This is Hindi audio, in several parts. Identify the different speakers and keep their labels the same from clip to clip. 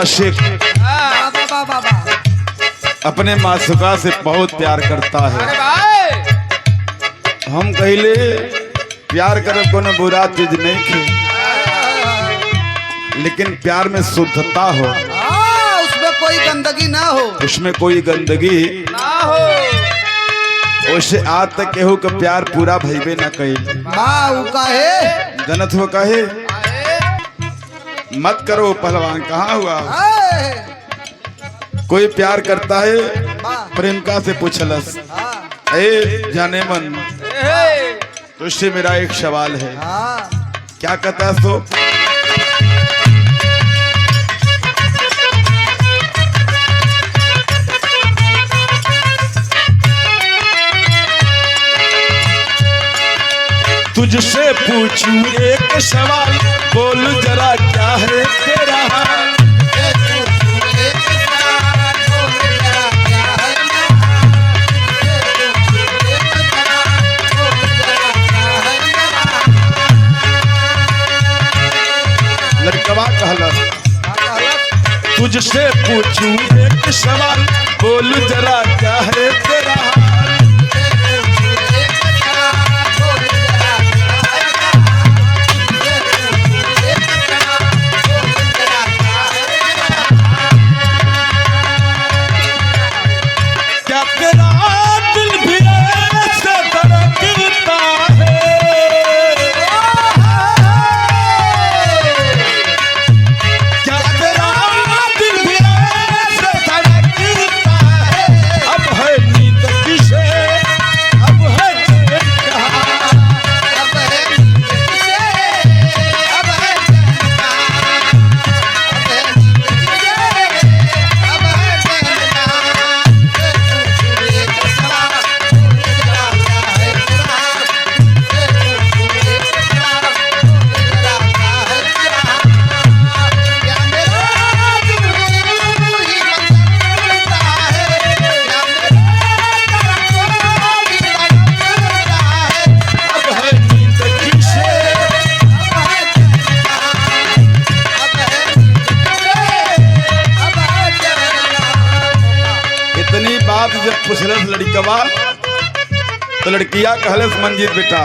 Speaker 1: आशिक अपने मासूका से बहुत प्यार करता है। हम कहले प्यार करब कोनो बुरा चीज नहीं थे, लेकिन प्यार में शुद्धता हो,
Speaker 2: उसमें कोई गंदगी ना हो,
Speaker 1: उसमें कोई गंदगी
Speaker 2: ना हो।
Speaker 1: उसे आज तक केहू का प्यार पूरा भइबे न कइल।
Speaker 2: काहे
Speaker 1: जनत हो कहे मत करो पहलवान, कहाँ हुआ? कोई प्यार करता है प्रेमिका से पूछलस, ए जाने मन तुझसे मेरा एक सवाल है। क्या कहता है? तो तुझसे पूछूं एक सवाल, बोल जरा क्या है तेरा हाल? लड़कवा कहलस, तुझसे पूछूं एक सवाल, बोल जरा क्या है तेरा हाल? जब पूछलस लड़कवा तो लड़किया कहलस, मंजीत बेटा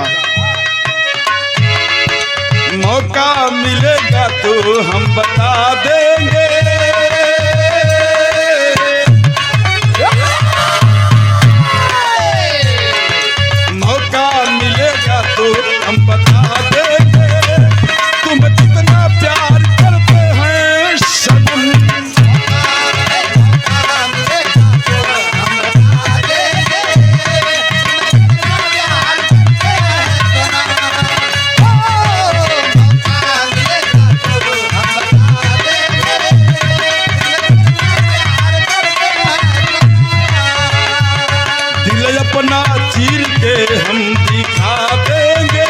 Speaker 1: मौका मिलेगा तो हम बता देंगे, मौका मिलेगा तो हम बता देंगे, तुम कितना प्यार करते हैं सनम। अपना चीर के हम दिखा देंगे,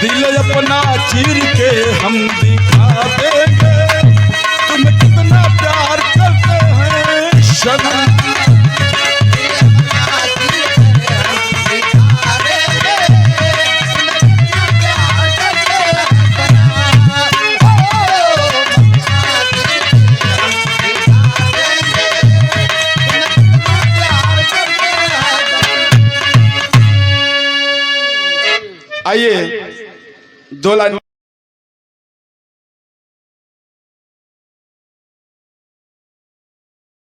Speaker 1: दिल अपना चीर के हम दिखा देंगे, तुम कितना प्यार करते हैं सनम। आइए 2 लाइन